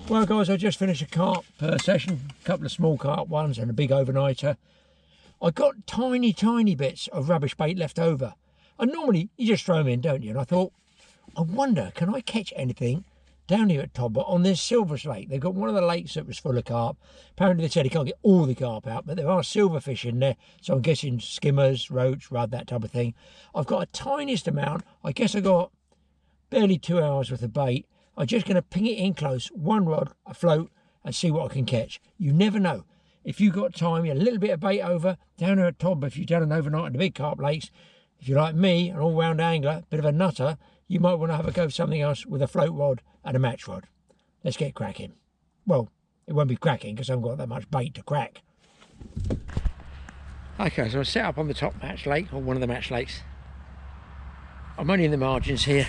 Well guys, I just finished a carp session, a couple of small carp ones and a big overnighter. I got tiny bits of rubbish bait left over. And normally you just throw them in, don't you? And I thought, I wonder, can I catch anything down here at Todber on this silver lake? They've got one of the lakes that was full of carp. Apparently they said you can't get all the carp out, but there are silverfish in there. So I'm guessing skimmers, roach, rudd, that type of thing. I've got a tiniest amount. I guess I got barely 2 hours worth of bait. I'm just going to ping it in close, one rod, afloat, and see what I can catch. You never know. If you've got time, a little bit of bait over, down here at Todber, if you've done an overnight in the big carp lakes, if you're like me, an all-round angler, bit of a nutter, you might want to have a go for something else with a float rod and a match rod. Let's get cracking. Well, it won't be cracking because I haven't got that much bait to crack. Okay, so I set up on the top match lake, or one of the match lakes. I'm only in the margins here.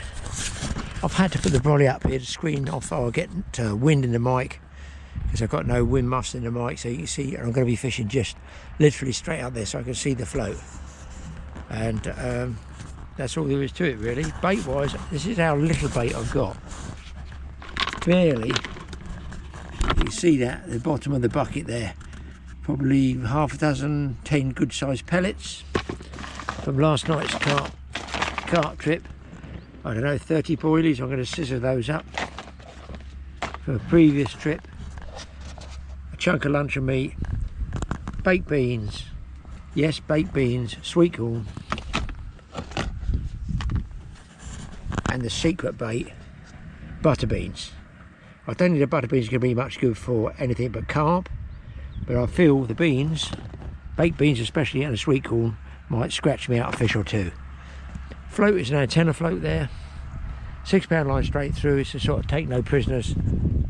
I've had to put the brolly up here to screen off or get wind in the mic because I've got no wind muffs in the mic, so you can see. And I'm going to be fishing just literally straight up there so I can see the float. And that's all there is to it really. Bait wise, this is how little bait I've got. Barely. You can see that at the bottom of the bucket there. Probably half a dozen 10 good sized pellets from last night's carp trip. I don't know, 30 boilies. I'm going to scissor those up for a previous trip. A chunk of luncheon meat, baked beans, yes, baked beans, sweet corn, and the secret bait, butter beans. I don't think the butter beans are going to be much good for anything but carp, but I feel the beans, baked beans especially, and the sweet corn might scratch me out a fish or two. Float is an antenna float there, £6 line straight through. It's a sort of take no prisoners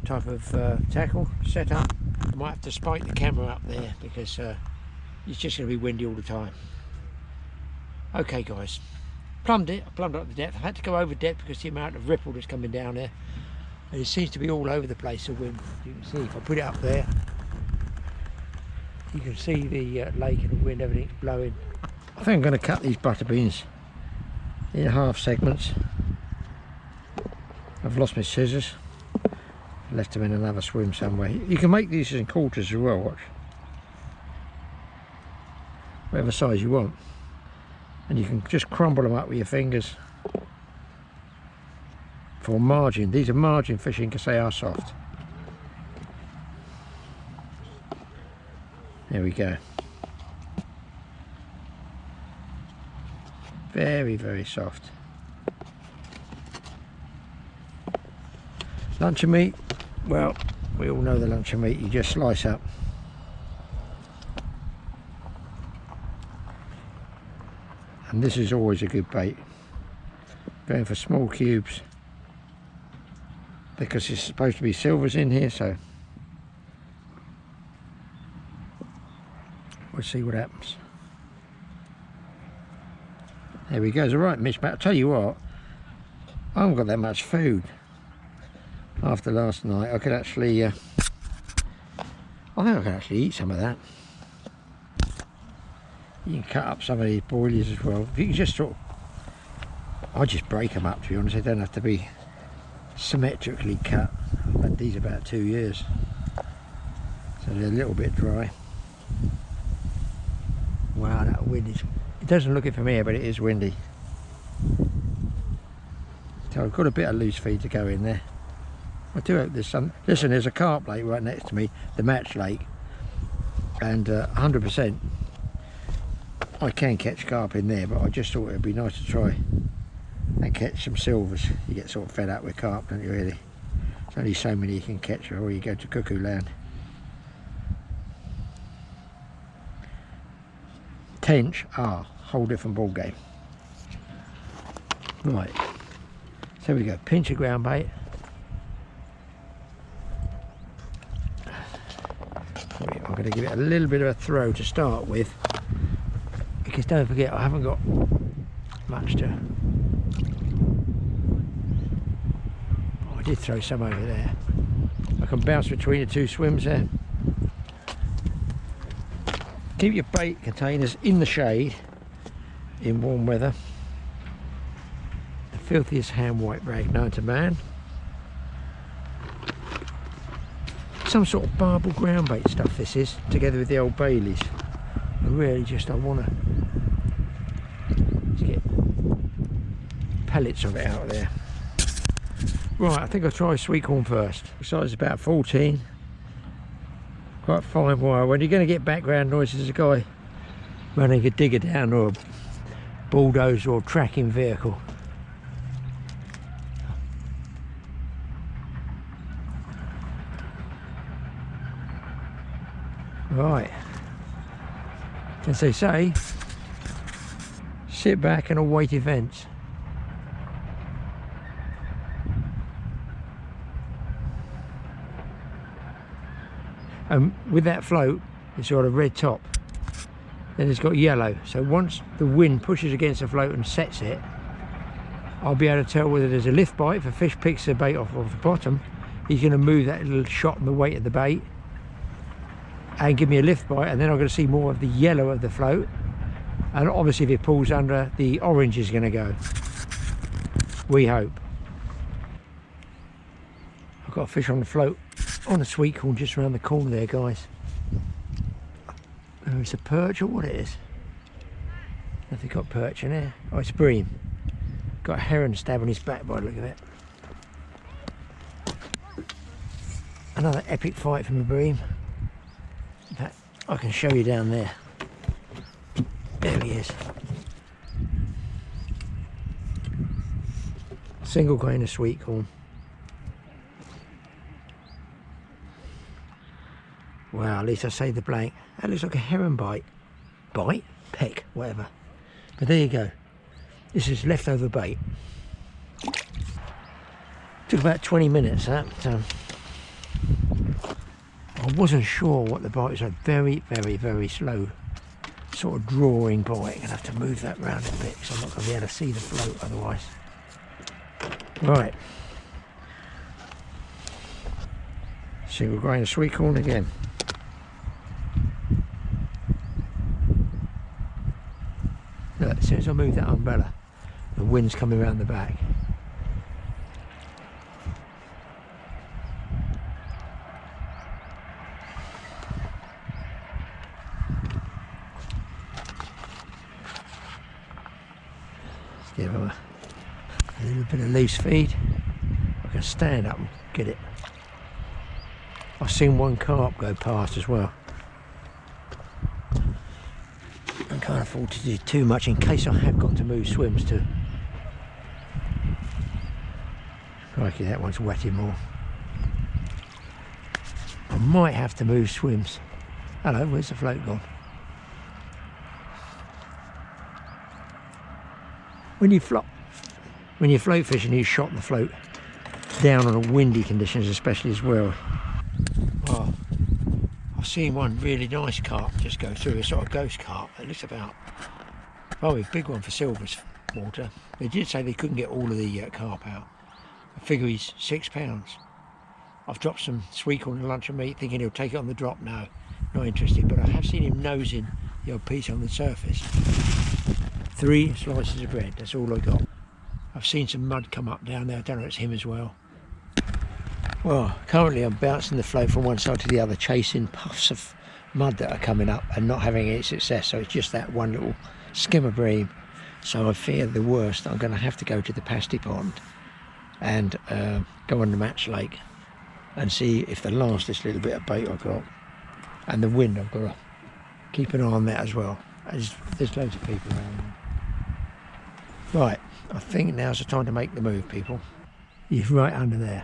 type of tackle setup. I might have to spike the camera up there because it's just going to be windy all the time. Okay guys, plumbed it. I plumbed up the depth. I had to go over depth because the amount of ripple that's coming down there, and it seems to be all over the place, the wind. You can see if I put it up there, you can see the lake and the wind, everything's blowing. I think I'm going to cut these butter beans in half segments. I've lost my scissors, left them in another swim somewhere. You can make these in quarters as well, watch. Whatever size you want. And you can just crumble them up with your fingers. For margin, these are margin fishing because they are soft. There we go. Very soft. Luncheon meat, well, we all know the luncheon meat you just slice up. And this is always a good bait. Going for small cubes because it's supposed to be silvers in here, so we'll see what happens. There we go, it's a right mismatch. I'll tell you what, I haven't got that much food. After last night, I could actually, I think I could actually eat some of that. You can cut up some of these boilies as well. If you can just sort of, I just break them up, to be honest. They don't have to be symmetrically cut. I've had these about 2 years, so they're a little bit dry. Wow, that wind is, it doesn't look it from here, but it is windy. So I've got a bit of loose feed to go in there. I do hope there's some. Listen, there's a carp lake right next to me, the match lake, and 100% I can catch carp in there, but I just thought it would be nice to try and catch some silvers. You get sort of fed up with carp, don't you really? There's only so many you can catch before you go to cuckoo land. Tench are a whole different ball game. Right, so we go, pinch of ground bait. I'm going to give it a little bit of a throw to start with, because don't forget I haven't got much to. Oh, I did throw some over there. I can bounce between the two swims there. Keep your bait containers in the shade in warm weather. The filthiest hand wipe rag known to man. some sort of barbel ground bait stuff this is, together with the old Baileys. I want to get pellets of it out of there. Right, I think I'll try sweet corn first. The size is about 14. Quite fine wire. When you're going to get background noises, there's a guy running a digger down, or a bulldozer or tracking vehicle. Right, as they say, sit back and await events. And with that float, it's got a red top, then it's got yellow. So once the wind pushes against the float and sets it, I'll be able to tell whether there's a lift bite. If a fish picks the bait off the bottom, he's going to move that little shot and the weight of the bait and give me a lift bite, and then I'm going to see more of the yellow of the float, and obviously if it pulls under, the orange is going to go. We hope. I've got a fish on the float on a sweet corn just around the corner there, guys. Oh, it's a perch or what it is. Nothing got perch in there. Oh, it's bream. Got a heron stab on his back by the look of it. Another epic fight from the bream. That I can show you down there. There he is. Single grain of sweet corn. Wow, at least I saved the blank. That looks like a heron bite. Bite? Peck, whatever. But there you go. This is leftover bait. Took about 20 minutes that. I wasn't sure what the bite was. A very, very, very slow sort of drawing bite. I'm going to have to move that round a bit because I'm not going to be able to see the float otherwise. Right. Single grain of sweet corn again. Look, as soon as I move that umbrella, the wind's coming around the back. Give him a little bit of loose feed. I can stand up and get it. I've seen one carp go past as well. I can't afford to do too much in case I have got to move swims too. Crikey, that one's wetting more. I might have to move swims. Hello, where's the float gone? When you float fishing, you shot the float down on a windy conditions especially as well. Oh, I've seen one really nice carp just go through, a sort of ghost carp. It looks about, oh, a big one for Silver's water. They did say they couldn't get all of the carp out. I figure he's 6 pounds. I've dropped some sweet corn and lunch of meat thinking he'll take it on the drop. No, not interested, but I have seen him nosing the old piece on the surface. 3 slices of bread, that's all I got. I've seen some mud come up down there, I don't know if it's him as well. Well, currently I'm bouncing the float from one side to the other, chasing puffs of mud that are coming up and not having any success, so it's just that one little skim of bream. So I fear the worst. I'm going to have to go to the pasty pond and go on the Match Lake and see if the lastest little bit of bait I've got, and the wind, I've got to keep an eye on that as well. There's loads of people around. Right, I think now's the time to make the move, people. He's right under there.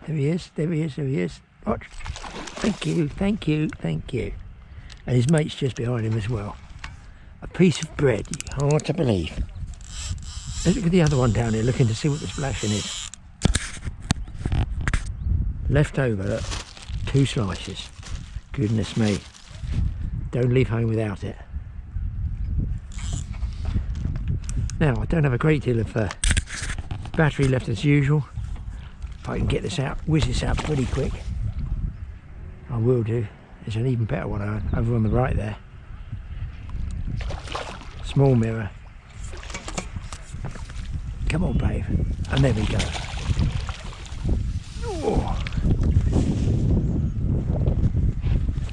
There he is, there he is, there he is. Watch. Thank you, thank you, thank you. And his mate's just behind him as well. A piece of bread, hard to believe. Let's look at the other one down here, looking to see what the splashing is. Left over, look, 2 slices. Goodness me. Don't leave home without it. Now, I don't have a great deal of battery left as usual. If I can get this out, whiz this out pretty quick, I will do. There's an even better one over on the right there. Small mirror. Come on, babe. And there we go.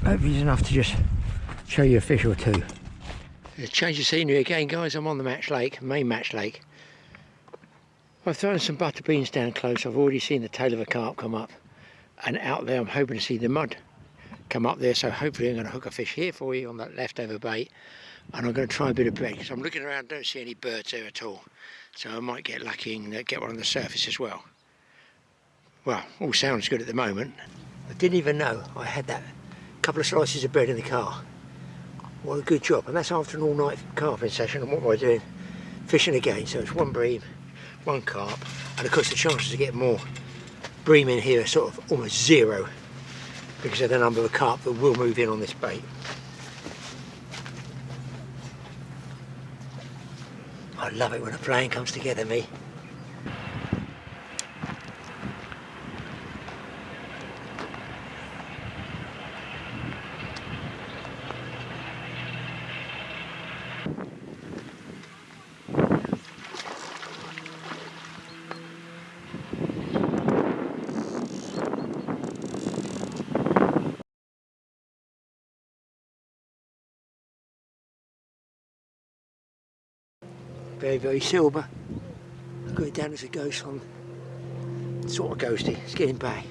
Hopefully it's enough to just show you a fish or two. Change of scenery again, guys. I'm on the Match Lake, main Match Lake. I've thrown some butter beans down close. I've already seen the tail of a carp come up, and out there I'm hoping to see the mud come up there, so hopefully I'm going to hook a fish here for you on that leftover bait, and I'm going to try a bit of bread because I'm looking around, don't see any birds there at all, so I might get lucky and get one on the surface as well. Well, all sounds good at the moment. I didn't even know I had that couple of slices of bread in the car. What a good job. And that's after an all-night carping session. And what am I doing? Fishing again. So it's one bream, one carp, and of course the chances of getting more bream in here are sort of almost zero because of the number of carp that will move in on this bait. I love it when a plan comes together, me. Very, very silver. I've got it down as a ghost one. Sort of ghosty. It's getting back.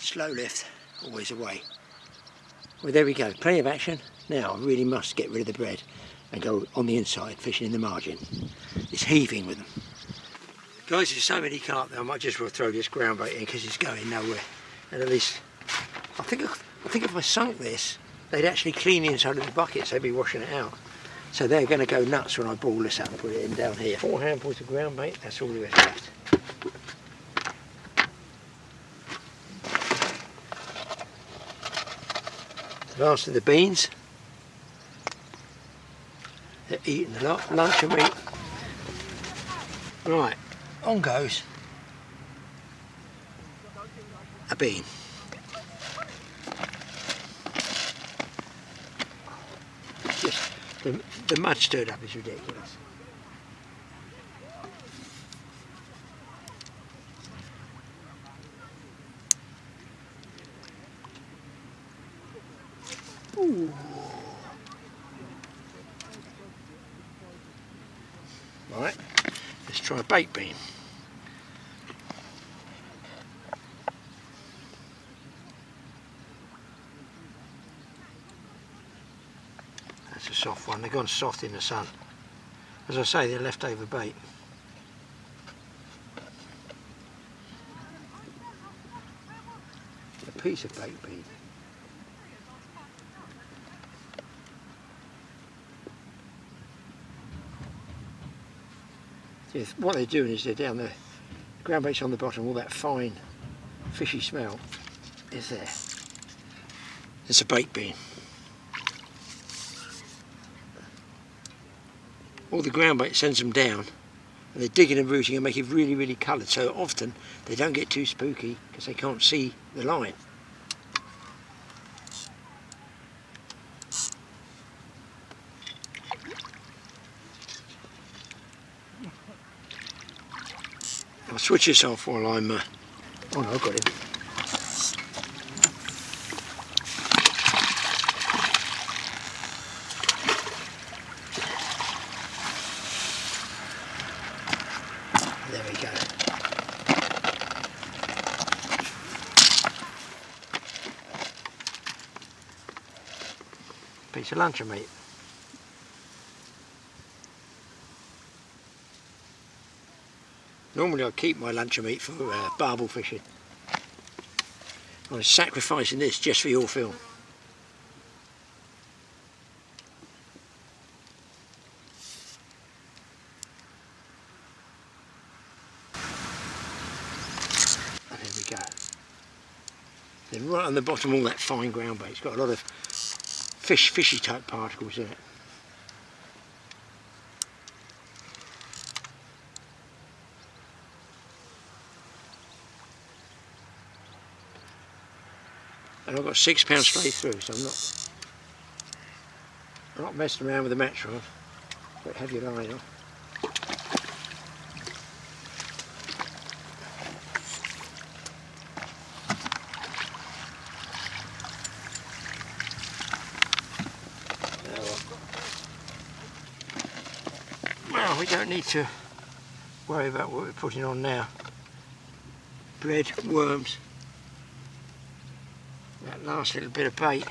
Slow lift, always away. Well, there we go, plenty of action. Now I really must get rid of the bread and go on the inside, fishing in the margin. It's heaving with them. Guys, there's so many carp there, I might just well throw this ground bait in because it's going nowhere. And at least, I think if I sunk this, they'd actually clean the inside of the buckets, they'd be washing it out. So they're going to go nuts when I ball this up and put it in down here. 4 handfuls of ground bait, that's all there is left. Last of the beans. They're eating a lot. Lunch and meat. Right, on goes a bean. Just the mud stirred up is ridiculous. Ooh. Right, let's try a baked bean. That's a soft one, they've gone soft in the sun. As I say, they're leftover bait. A piece of baked bean. What they're doing is they're down there, the ground bait's on the bottom, all that fine fishy smell is there. It's a baked bean. All the ground bait sends them down and they're digging and rooting and make it really, really coloured, so often they don't get too spooky because they can't see the line. I'll switch this off while I'm... oh no, I've got him. piece of luncheon meat. Normally I keep my luncheon meat for barbel fishing. I'm sacrificing this just for your film. And there we go. Then right on the bottom, all that fine ground bait. It's got a lot of fishy type particles in it. And I've got £6 straight through, so I'm not messing around with the match rod. But have your line on. Well, we don't need to worry about what we're putting on now. Bread, worms. That last little bit of bait,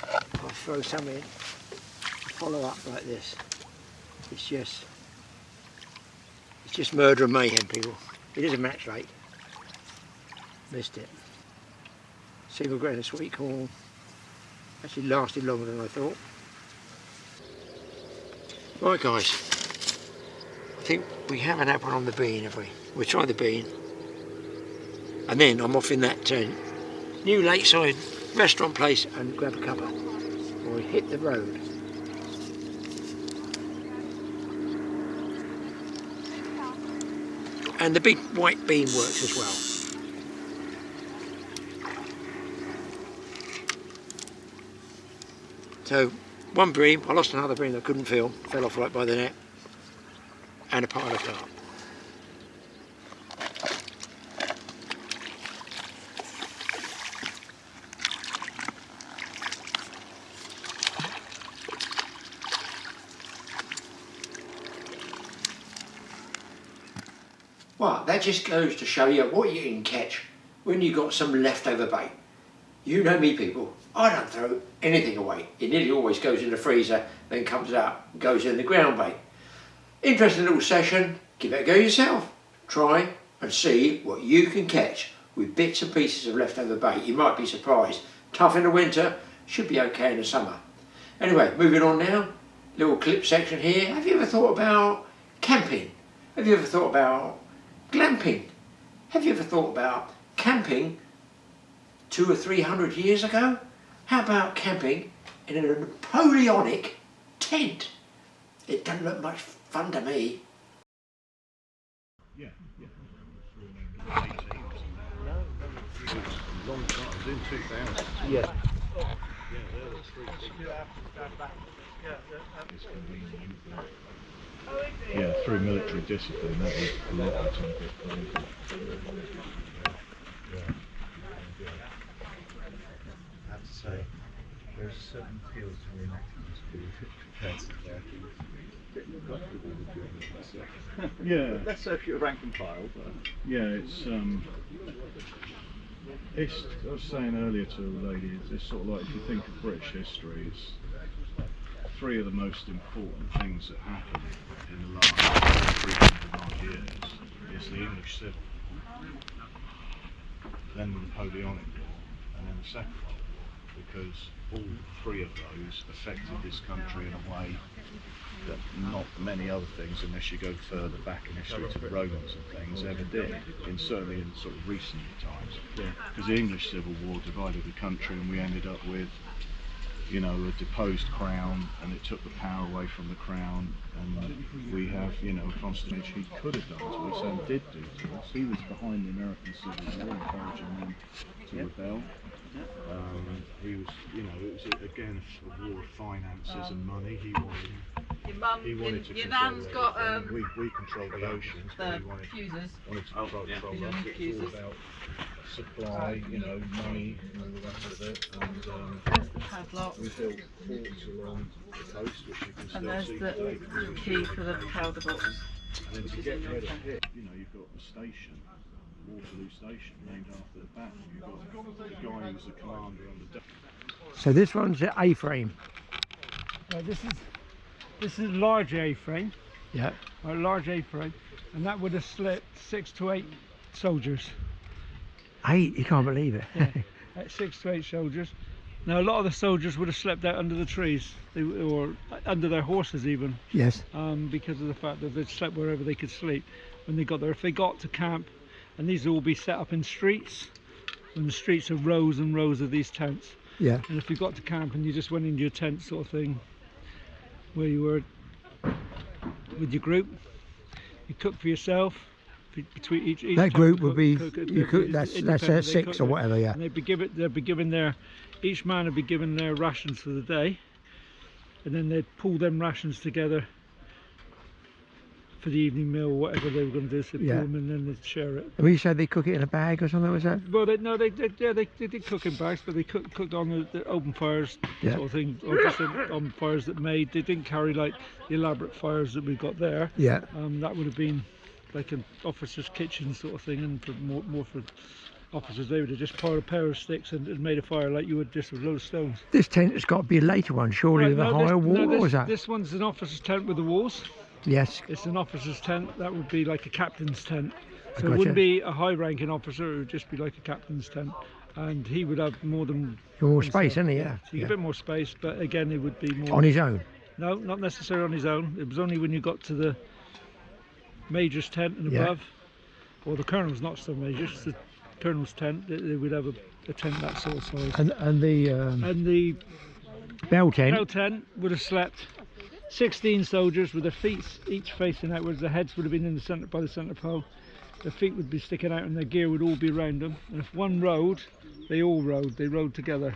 I'll throw some in, follow up like this. It's just murder and mayhem, people. It is a match rate. Missed it. Single grain of sweet corn. Actually lasted longer than I thought. Right guys, I think we haven't had one on the bean, have we? We'll try the bean. And then I'm off in that new lakeside restaurant place and grab a cuppa, or we hit the road. And the big white bean works as well. So one bream, I lost another bream that I couldn't feel, fell off right by the net, and a pile of carp. Well, that just goes to show you what you can catch when you've got some leftover bait. You know me, people, I don't throw anything away. It nearly always goes in the freezer, then comes out and goes in the ground bait. Interesting little session, give it a go yourself. Try and see what you can catch with bits and pieces of leftover bait. You might be surprised. Tough in the winter, should be okay in the summer. Anyway, moving on now, little clip section here. Have you ever thought about camping? Have you ever thought about glamping? Have you ever thought about camping 200 or 300 years ago? How about camping in a Napoleonic tent? It doesn't look much fun to me. Yeah. Long time, it was in 2000. Yeah. Yeah, through military discipline, that was a lot of time. I have to say, there's a certain appeal to reenacting this compared to the Yeah. Less so if you're rank and file, but Yeah, it's I was saying earlier to a lady, it's sort of like if you think of British history, it's three of the most important things that happened in the last 300 odd years. It's the English Civil, then the Napoleonic War, and then the Second World War, because all three of those affected this country in a way that not many other things, unless you go further back in history to the Romans and things, ever did, certainly in sort of recent times. Because the English Civil War divided the country and we ended up with, you know, a deposed crown, and it took the power away from the crown, and we have, you know, a constitution he could have done to us and did do to us. He was behind the American Civil War, encouraging them to rebel. He was, you know, it was again a war of finances and money. He wanted to control everything. We controlled the oceans, but he wanted to control us. It was all about supply, you know, money and all the rest of it. There's the padlock. We built forts along the coast, which you can And still there's see the today. key for the powder box. And then to get rid of it, you know, you've got the station, Waterloo Station, named after the battle. You've got the guy who was the commander on the day. So this one's an A-frame. This is a large A-frame, Yeah. or a large A-frame, and that would have slept 6 to 8 soldiers. 8? You can't believe it. Yeah. 6 to 8 soldiers. Now a lot of the soldiers would have slept out under the trees, or under their horses even, Yes. because of the fact that they'd slept wherever they could sleep when they got there. If they got to camp, and these will all be set up in streets, and the streets are rows and rows of these tents. Yeah. And if you got to camp and you just went into your tent sort of thing, where you were with your group, you cook for yourself. Between each That group would be, that's 6 or whatever, yeah. And they'd be given their, each man would be given their rations for the day, and then they'd pull them rations together for the evening meal or whatever they were going to do. So they'd pull them and then they'd share it. And you said they cook it in a bag or something, was that? Well, they did cook in bags, but they cooked on the open fires sort of thing, or just on fires that made. They didn't carry like the elaborate fires that we've got there. Yeah. That would have been like an officer's kitchen sort of thing, and for more for officers, they would have just piled a pair of sticks and made a fire like you would just with a load of stones. This tent has got to be a later one, surely, with a higher wall, or is that? This one's an officer's tent with the walls. Yes. It's an officer's tent. That would be like a captain's tent. So Gotcha. it wouldn't be a high-ranking officer, it would just be like a captain's tent. And he would have more than... More space, isn't he? Yeah. So you get a bit more space, but again, it would be more... On his own? No, not necessarily on his own. It was only when you got to the major's tent and above, or the colonel's, not so major, it's the colonel's tent, they would have a tent that sort of size. And the bell tent would have slept 16 soldiers with their feet each facing outwards. Their heads would have been in the centre, by the centre pole. Their feet would be sticking out and their gear would all be around them. And if one rode, they all rode. They rode together.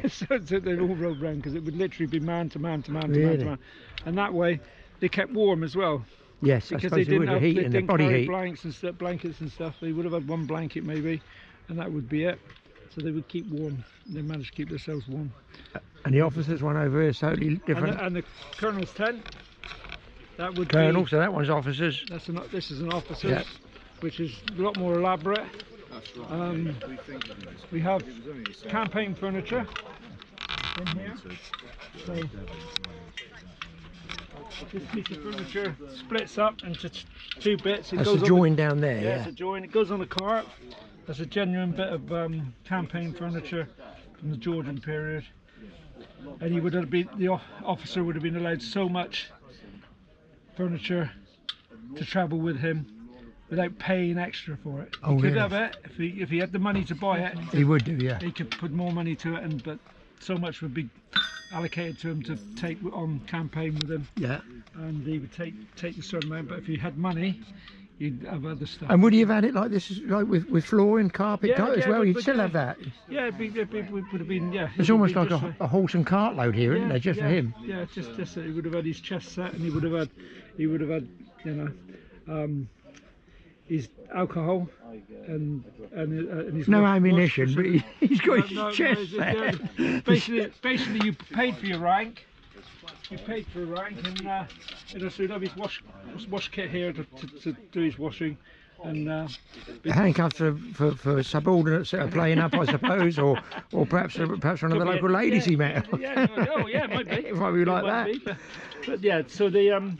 so they all rode round, because it would literally be man to man to man to man to man. And that way they kept warm as well. Yes, because I suppose they didn't have, heat and the body heat. Blankets and stuff. They would have had one blanket maybe, and that would be it. So they would keep warm. They managed to keep themselves warm. And the officers one over here is totally different. And the colonel's tent, that would Colonel, be, so that one's officers. this is an officer's, which is a lot more elaborate. We have campaign furniture in here. So this piece of furniture splits up into 2 bits. That's a join down there, yeah. It's a join. It goes on a cart. That's a genuine bit of campaign furniture from the Georgian period. And he would have been, the officer would have been allowed so much furniture to travel with him without paying extra for it. He could have it if he had the money to buy it. He would do, yeah. He could put more money to it, but so much would be allocated to him to take on campaign with him. Yeah. And he would take a certain amount. But if he had money, you'd have other stuff. And would he have had it like this, like with flooring, carpet as well? You'd still have that. Yeah, it would have been. Yeah. There's almost like a horse and cart load here, isn't there, just for him? Yeah, just he would have had his chest set, and he would have had, you know, his alcohol and his no ammunition, but he's got his chest set. Basically, you paid for your rank. You paid for a rank, and you know, so he'd have his wash kit here to do his washing, and handcuffs for subordinates that are playing up, I suppose, or perhaps one of the local ladies he met. Yeah, it might be. It might be like that. But yeah, so the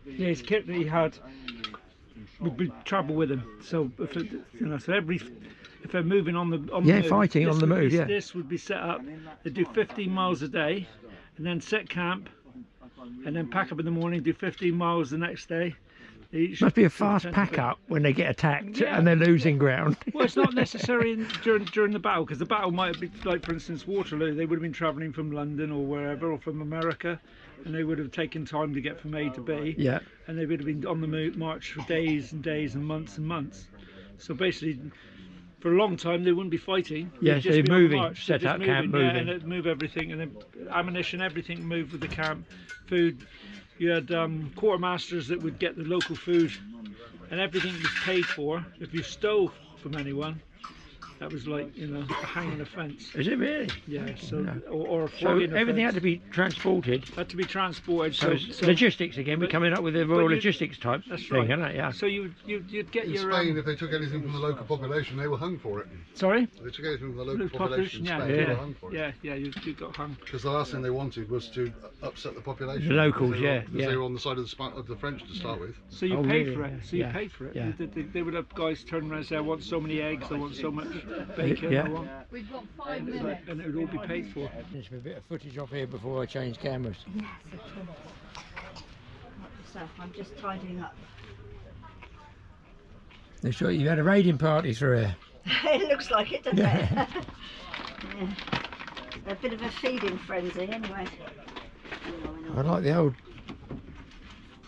his kit that he had would be travel with him. So if it, you know, if they're moving on the move, fighting on the move, this would be set up. They do 15 miles a day, and then set camp, and then pack up in the morning, do 15 miles the next day. Must be a fast pack up when they get attacked and they're losing ground. Well, it's not necessary during the battle, because the battle might have been, like for instance Waterloo, they would have been travelling from London or wherever, or from America, and they would have taken time to get from A to B. Yeah. And they would have been on the march for days and days and months and months. So basically, for a long time they wouldn't be fighting. Yes, they're moving, set up camp, moving. Yeah, and they'd move everything, and then ammunition, everything moved with the camp. Food, you had quartermasters that would get the local food, and everything was paid for. If you stole from anyone, That was like, you know, a hanging a fence. Is it really? Yeah, so, No. or a So flogging a everything had fence. to be transported. Had to be transported. So, it's logistics again. We're coming up with the royal you- logistics type that's thing, right. isn't it? Yeah. So you'd get In your Spain, if they took anything from the local population, they were hung for it. sorry, If they took anything from the local Local population in yeah, Spain, they yeah. were hung for it. yeah, you got hung. Because the last thing they wanted was to upset the population. The locals, because they were- yeah, because yeah. they were on the side of the French to start with. So you Oh, paid really? for it. So Yeah, you paid for it. yeah. They would have guys turn around and say, I want so many eggs, I want so much bacon, Yeah. I want, We've got 5 minutes. and it would all be paid for. There's a bit of footage off here before I change cameras. Yes, of course. So I'm just tidying up. They sure you had a raiding party through here. It looks like it, doesn't Yeah. it? Yeah. A bit of a feeding frenzy, anyway. I like the old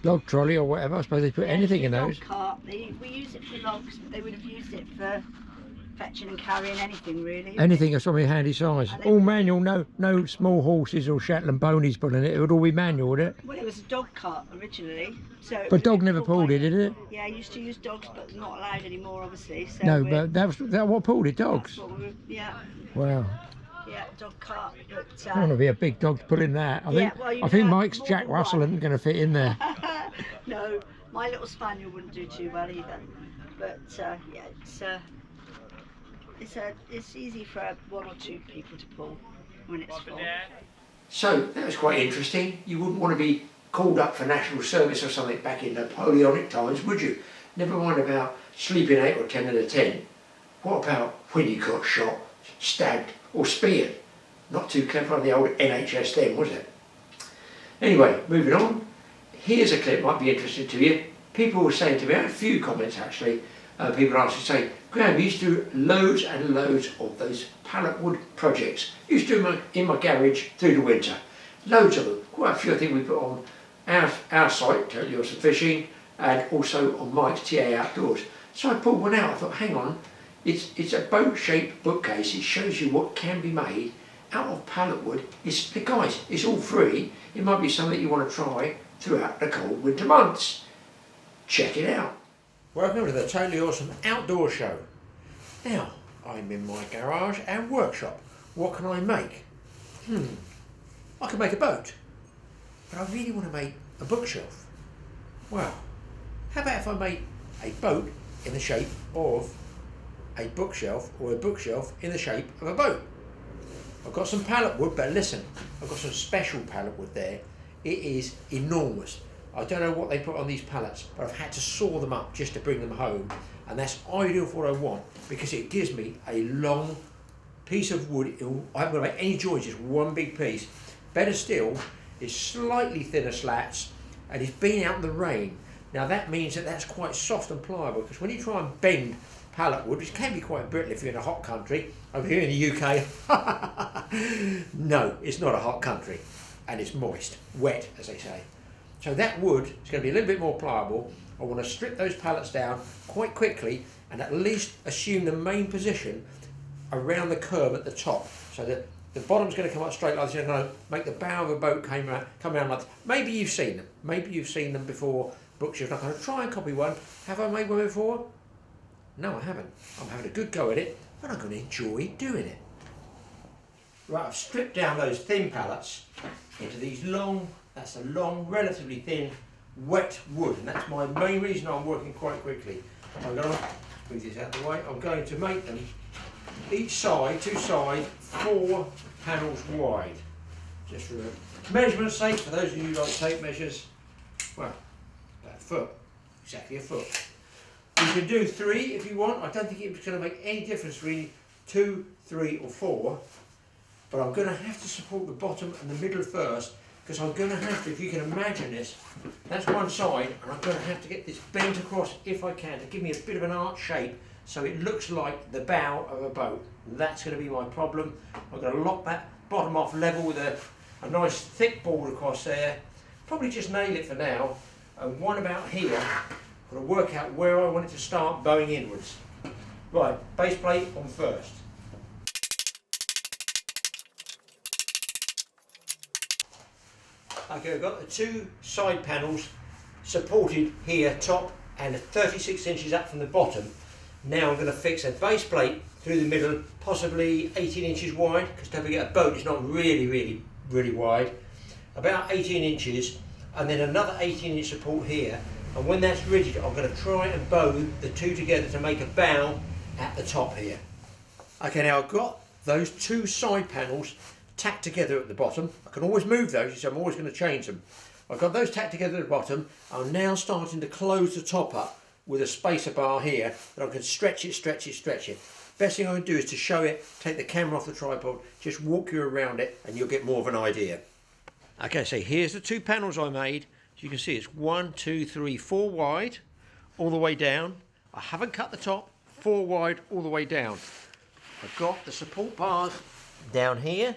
log trolley or whatever. I suppose they put anything in those. Cart. We use it for logs, but they would have used it for fetching and carrying anything, really. Anything of some handy size. All manual, no small horses or Shetland ponies pulling it. It would all be manual, would it? Well, it was a dog cart originally. So But dog never pulled it, did it? Yeah, I used to use dogs, but not allowed anymore, obviously. So No, but that what pulled it, dogs. that's what yeah, Wow. yeah, dog cart. But I don't want to be a big dog pulling that. I think well, you I think can have Mike's more Jack than one. Russell isn't going to fit in there. No, my little spaniel wouldn't do too well either. But yeah, it's easy for 1 or 2 people to pull when it's full. So that was quite interesting. You wouldn't want to be called up for national service or something back in Napoleonic times, would you? Never mind about sleeping 8 or 10 in a tent. What about when you got shot, stabbed or speared? Not too clever on the old NHS then, was it? Anyway, moving on. Here's a clip might be interesting to you. People were saying to me, I had a few comments actually, people asked to say, Graeme, we used to do loads and loads of those pallet wood projects. Used to do them in my garage through the winter. Loads of them. Quite a few I think we put on our site, Totally Awesome Fishing, and also on Mike's TA Outdoors. So I pulled one out, I thought, hang on, it's a boat-shaped bookcase. It shows you what can be made out of pallet wood. Guys, it's all free. It might be something you want to try throughout the cold winter months. Check it out. Welcome to the Totally Awesome Outdoor Show. Now, I'm in my garage and workshop. What can I make? I can make a boat, but I really want to make a bookshelf. Well, how about if I make a boat in the shape of a bookshelf, or a bookshelf in the shape of a boat? I've got some pallet wood, but listen, I've got some special pallet wood there. It is enormous. I don't know what they put on these pallets, but I've had to saw them up just to bring them home, and that's ideal for what I want because it gives me a long piece of wood. I haven't got to make any joints, just one big piece. Better still, it's slightly thinner slats and it's been out in the rain. Now that means that that's quite soft and pliable, because when you try and bend pallet wood, which can be quite brittle if you're in a hot country, over here in the UK, no, it's not a hot country, and it's moist, wet as they say. So that wood is going to be a little bit more pliable. I want to strip those pallets down quite quickly and at least assume the main position around the curve at the top, so that the bottom's going to come up straight like this. You're going to make the bow of a boat come around like this. Maybe you've seen them. Maybe you've seen them before. Bookshelves. I'm going to try and copy one. Have I made one before? No, I haven't. I'm having a good go at it, but I'm going to enjoy doing it. Right, I've stripped down those thin pallets into these long, that's a long, relatively thin, wet wood, and that's my main reason I'm working quite quickly. I'm going to move this out of the way. I'm going to make them each side, 2 sides, 4 panels wide. Just for measurement sake, for those of you who like tape measures, well, about a foot, exactly a foot. You can do 3 if you want. I don't think it's going to make any difference really, 2, 3 or 4, but I'm going to have to support the bottom and the middle first, because I'm going to have to, if you can imagine this, that's one side, and I'm going to have to get this bent across if I can to give me a bit of an arch shape so it looks like the bow of a boat. That's going to be my problem. I'm going to lock that bottom off level with a nice thick board across there, probably just nail it for now, and one about here, I'm going to work out where I want it to start bowing inwards. Right, base plate on first. Okay, I've got the 2 side panels supported here, top, and 36 inches up from the bottom. Now I'm going to fix a base plate through the middle, possibly 18 inches wide, because don't forget a boat is not really wide, about 18 inches, and then another 18-inch support here. And when that's rigid, I'm going to try and bow the two together to make a bow at the top here. Okay, now I've got those two side panels tacked together at the bottom. I can always move those, so I'm always going to change them. I've got those tacked together at the bottom. I'm now starting to close the top up with a spacer bar here that I can stretch it. Best thing I can do is to show it, take the camera off the tripod, just walk you around it and you'll get more of an idea. Okay, so here's the two panels I made. As you can see, it's 1, 2, 3, 4 wide all the way down. I haven't cut the top, 4 wide all the way down. I've got the support bars down here.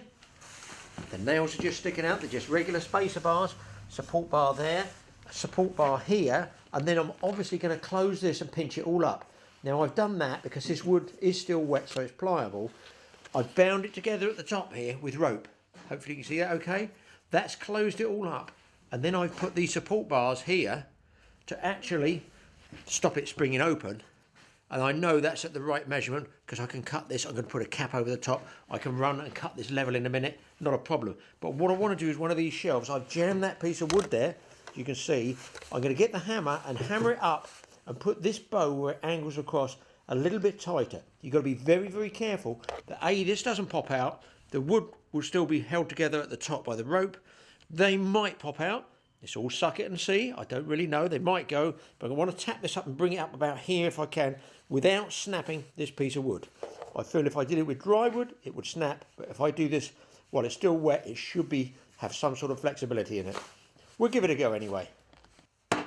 The nails are just sticking out, they're just regular spacer bars. Support bar there, a support bar here, and then I'm obviously going to close this and pinch it all up. Now I've done that because this wood is still wet, so it's pliable. I've bound it together at the top here with rope. Hopefully you can see that okay. That's closed it all up, and then I've put these support bars here to actually stop it springing open. And I know that's at the right measurement because I can cut this. I'm going to put a cap over the top. I can run and cut this level in a minute, not a problem. But what I want to do is one of these shelves. I've jammed that piece of wood there, as you can see. I'm going to get the hammer and hammer it up and put this bow where it angles across a little bit tighter. You've got to be very careful that A, this doesn't pop out. The wood will still be held together at the top by the rope. They might pop out. It's all suck it and see. I don't really know. They might go, but I want to tap this up and bring it up about here if I can without snapping this piece of wood. I feel if I did it with dry wood, it would snap. But if I do this while it's still wet, it should have some sort of flexibility in it. We'll give it a go anyway. Now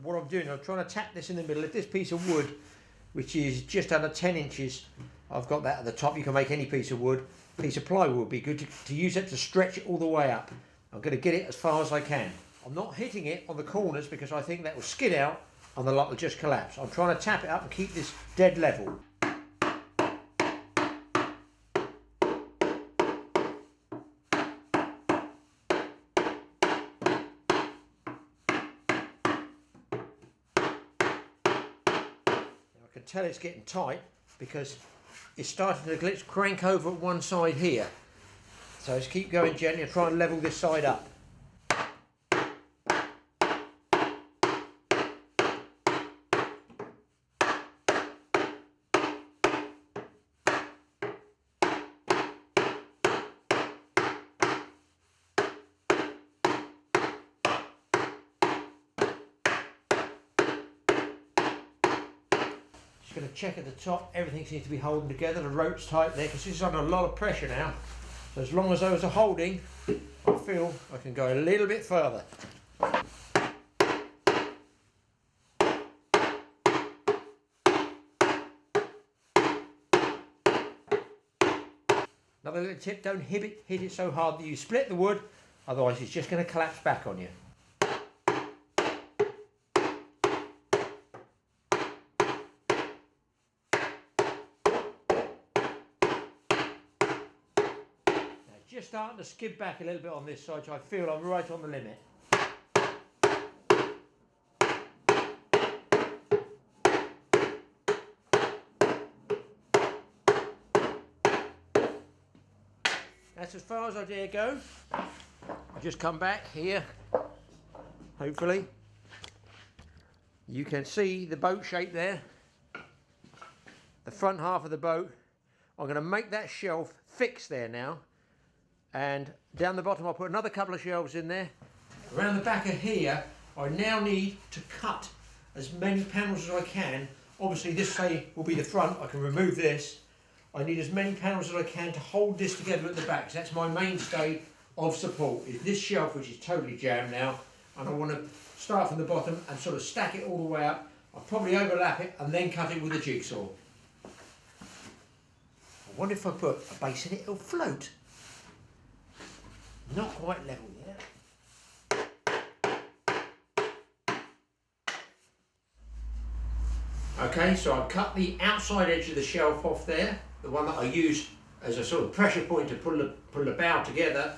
what I'm doing, I'm trying to tap this in the middle. If this piece of wood, which is just under 10 inches, I've got that at the top. You can make any piece of wood. Piece of plywood would be good to use it to stretch it all the way up. I'm going to get it as far as I can. I'm not hitting it on the corners because I think that will skid out and the lot will just collapse. I'm trying to tap it up and keep this dead level. I can tell it's getting tight because it's starting to glitch, crank over at one side here. So just keep going gently and try and level this side up. Going to check at the top, everything seems to be holding together, the rope's tight there because this is under a lot of pressure now. So as long as those are holding, I feel I can go a little bit further. Another little tip, don't hit it so hard that you split the wood, otherwise it's just going to collapse back on you. Just starting to skid back a little bit on this side, so I feel I'm right on the limit. That's as far as I dare go. I'll just come back here, hopefully. You can see the boat shape there, the front half of the boat. I'm going to make that shelf fixed there now. And down the bottom I'll put another couple of shelves in there. Around the back of here I now need to cut as many panels as I can. Obviously this say will be the front, I can remove this. I need as many panels as I can to hold this together at the back. So that's my mainstay of support, is this shelf which is totally jammed now. And I want to start from the bottom and sort of stack it all the way up. I'll probably overlap it and then cut it with a jigsaw. I wonder if I put a base in it, it'll float. Not quite level yet. Okay, so I've cut the outside edge of the shelf off there, the one that I use as a sort of pressure point to pull the bow together.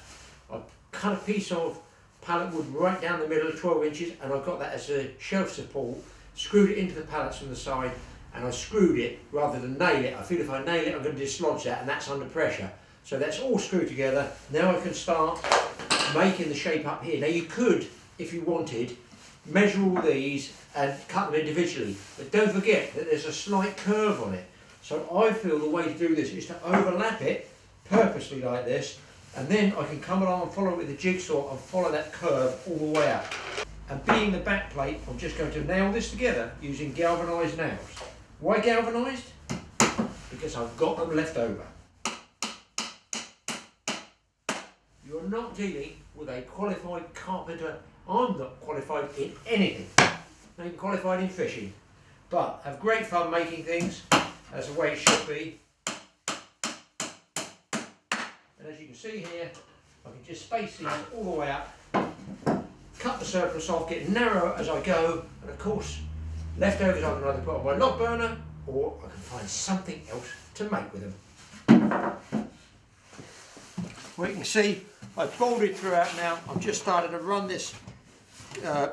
I've cut a piece of pallet wood right down the middle, 12 inches, and I've got that as a shelf support, screwed it into the pallets from the side, and I screwed it rather than nail it. I feel if I nail it I'm going to dislodge that, and that's under pressure. So that's all screwed together. Now I can start making the shape up here. Now you could, if you wanted, measure all these and cut them individually, but don't forget that there's a slight curve on it. So I feel the way to do this is to overlap it purposely like this, and then I can come along and follow it with the jigsaw and follow that curve all the way up. And being the back plate, I'm just going to nail this together using galvanised nails. Why galvanised? Because I've got them left over. You're not dealing with a qualified carpenter. I'm not qualified in anything. I'm even qualified in fishing. But I have great fun making things. That's the way it should be. And as you can see here, I can just space these all the way up, cut the surplus off, get narrower as I go, and of course, leftovers I can either put on my log burner or I can find something else to make with them. Well, you can see I've bolted throughout now. I'm just starting to run this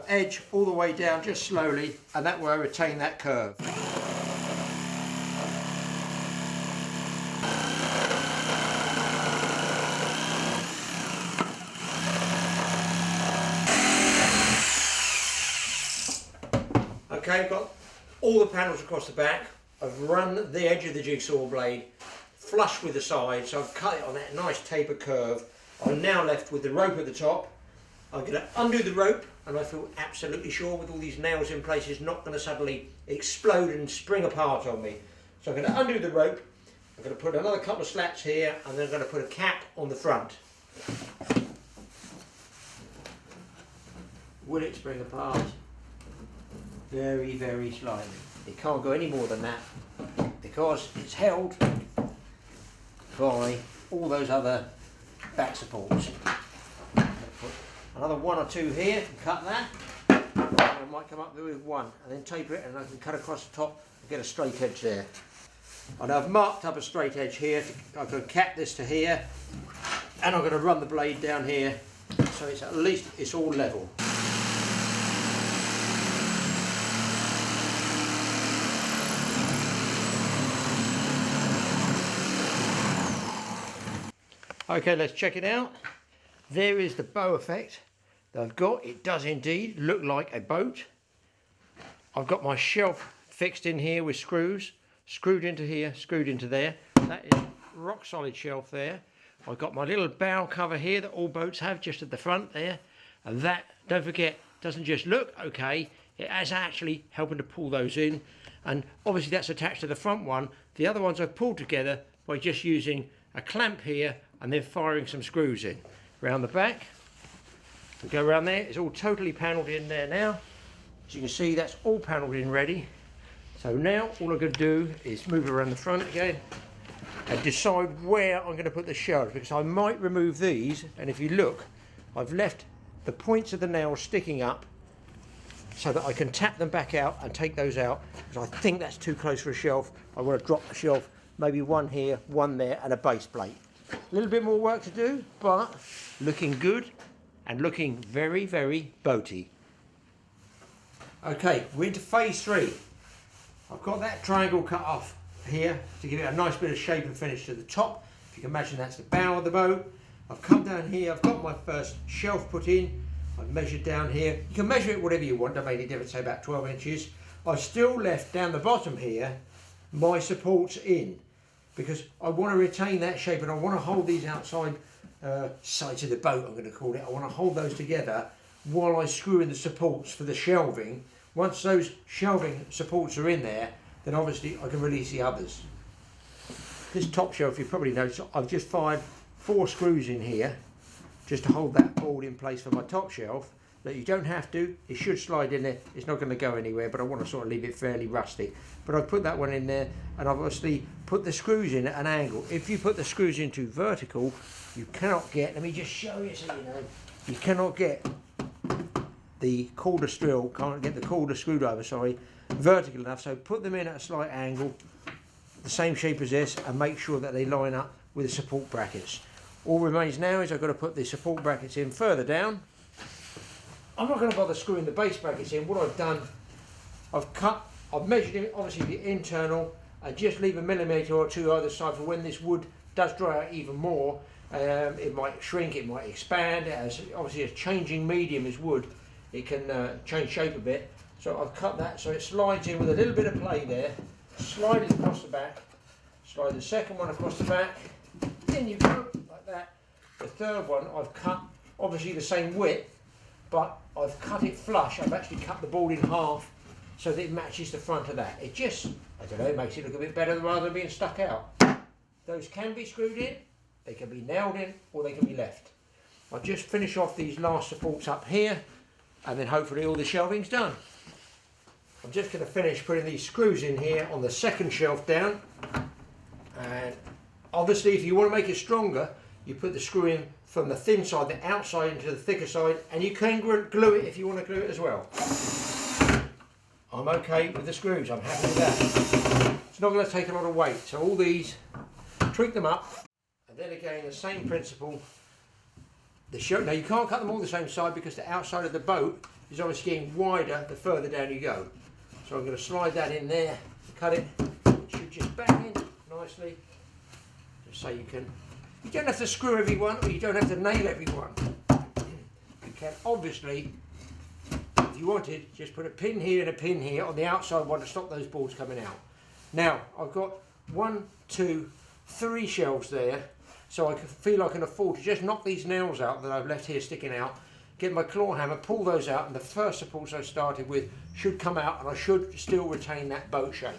edge all the way down just slowly, and that way I retain that curve. Okay, I've got all the panels across the back. I've run the edge of the jigsaw blade flush with the side, so I've cut it on that nice taper curve. I'm now left with the rope at the top. I'm going to undo the rope, and I feel absolutely sure with all these nails in place it's not going to suddenly explode and spring apart on me. So I'm going to undo the rope. I'm going to put another couple of slats here, and then I'm going to put a cap on the front. Will it spring apart? Very, very slightly. It can't go any more than that because it's held by all those other back supports. Put another one or two here, cut that. I might come up there with one and then taper it, and I can cut across the top and get a straight edge there. And I've marked up a straight edge here. I'm going to cap this to here, and I'm going to run the blade down here so it's at least it's all level. Okay, let's check it out. There is the bow effect that I've got. It does indeed look like a boat. I've got my shelf fixed in here with screws, screwed into here, screwed into there. That is rock solid shelf there. I've got my little bow cover here that all boats have just at the front there. And that, don't forget, doesn't just look okay, it is actually helping to pull those in. And obviously that's attached to the front one. The other ones I've pulled together by just using a clamp here and then firing some screws in. Round the back, we go around there, it's all totally panelled in there now. As you can see, that's all panelled in ready. So now all I'm going to do is move around the front again and decide where I'm going to put the shelves, because I might remove these, and if you look, I've left the points of the nails sticking up so that I can tap them back out and take those out, because I think that's too close for a shelf. I want to drop the shelf, maybe one here, one there, and a base plate. A little bit more work to do, but looking good and looking very, very boaty. Okay, we're into phase 3. I've got that triangle cut off here to give it a nice bit of shape and finish to the top. If you can imagine, that's the bow of the boat. I've come down here, I've got my first shelf put in. I've measured down here. You can measure it whatever you want, don't make any difference, say about 12 inches. I've still left down the bottom here my supports in, because I want to retain that shape, and I want to hold these outside sides of the boat, I'm going to call it. I want to hold those together while I screw in the supports for the shelving. Once those shelving supports are in there, then obviously I can release the others. This top shelf, you probably noticed, I've just fired 4 screws in here just to hold that board in place for my top shelf. That you don't have to, it should slide in there, it's not going to go anywhere, but I want to sort of leave it fairly rusty. But I've put that one in there, and I've obviously put the screws in at an angle. If you put the screws into vertical, you cannot get, let me just show you so you know, you cannot get the cauldron screwdriver, sorry, vertical enough. So put them in at a slight angle, the same shape as this, and make sure that they line up with the support brackets. All remains now is I've got to put the support brackets in further down. I'm not going to bother screwing the base brackets in. What I've done, I've measured it, obviously the internal, and just leave a millimetre or two either side for when this wood does dry out even more. It might shrink, it might expand. As obviously a changing medium is wood, it can change shape a bit. So I've cut that so it slides in with a little bit of play there. Slide it across the back. Slide the second one across the back. In you go, like that. The third one I've cut obviously the same width, but I've cut it flush. I've actually cut the board in half so that it matches the front of that. It just, I don't know, it makes it look a bit better rather than being stuck out. Those can be screwed in, they can be nailed in, or they can be left. I'll just finish off these last supports up here, and then hopefully all the shelving's done. I'm just going to finish putting these screws in here on the second shelf down. And obviously if you want to make it stronger, you put the screw in from the thin side, the outside into the thicker side, and you can glue it if you want to glue it as well. I'm okay with the screws, I'm happy with that. It's not going to take a lot of weight, so all these, tweak them up, and then again the same principle. Now you can't cut them all the same side because the outside of the boat is obviously getting wider the further down you go. So I'm going to slide that in there, cut it, it should just bang in nicely, just so you don't have to screw every one, or you don't have to nail every one. You can obviously, if you wanted, just put a pin here and a pin here on the outside one to stop those boards coming out. Now I've got 1, 2, 3 shelves there, so I feel I can afford to just knock these nails out that I've left here sticking out, get my claw hammer, pull those out, and the first supports I started with should come out, and I should still retain that boat shape.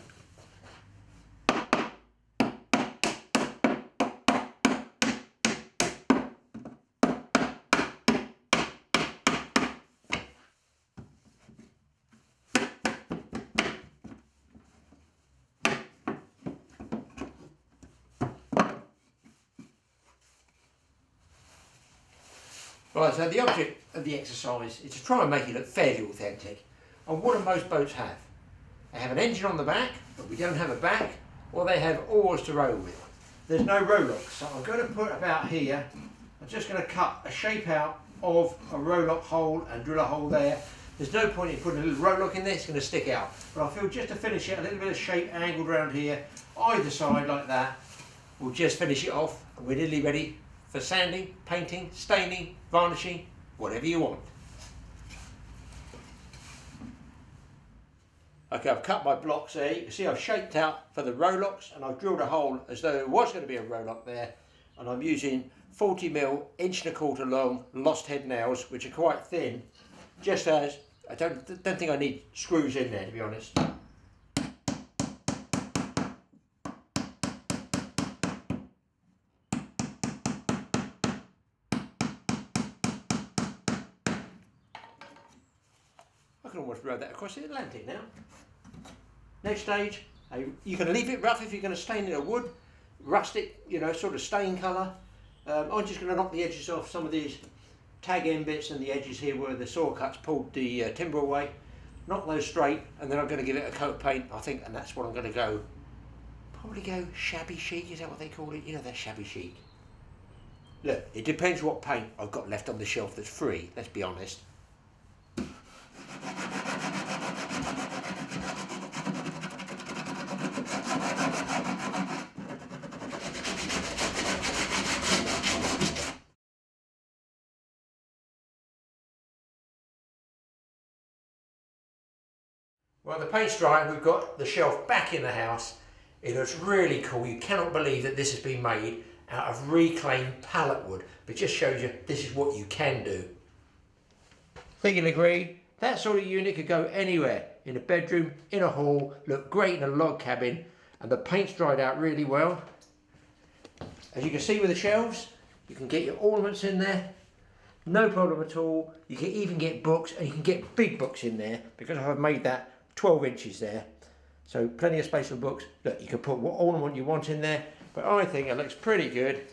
Right, so the object of the exercise is to try and make it look fairly authentic. And what do most boats have? They have an engine on the back, but we don't have a back, or they have oars to row with. There's no rowlocks, so I'm going to put about here, I'm just going to cut a shape out of a rowlock hole and drill a hole there. There's no point in putting a little rowlock in there, it's going to stick out. But I feel just to finish it, a little bit of shape angled around here, either side like that, we'll just finish it off, and we're nearly ready for sanding, painting, staining, varnishing, whatever you want. Okay, I've cut my blocks there. You can see I've shaped out for the rowlocks, and I've drilled a hole as though there was going to be a rowlock there, and I'm using 40mm 1.25" long lost head nails, which are quite thin, just as I don't think I need screws in there, to be honest. I can almost row that across the Atlantic now. Next stage, you can leave it rough if you're going to stain it a wood, rustic, you know, sort of stain colour. I'm just going to knock the edges off some of these tag end bits and the edges here where the saw cuts pulled the timber away. Knock those straight, and then I'm going to give it a coat of paint, I think, and that's what I'm going to go. Probably go shabby chic, is that what they call it? You know, that shabby chic. Look, it depends what paint I've got left on the shelf that's free, let's be honest. Well, the paint's dry and we've got the shelf back in the house. It looks really cool. You cannot believe that this has been made out of reclaimed pallet wood, but it just shows you this is what you can do. Think you'll agree? That sort of unit could go anywhere, in a bedroom, in a hall, look great in a log cabin, and the paint's dried out really well. As you can see with the shelves, you can get your ornaments in there, no problem at all. You can even get books, and you can get big books in there, because I've made that 12 inches there. So plenty of space for books. Look, you can put what ornament you want in there, but I think it looks pretty good.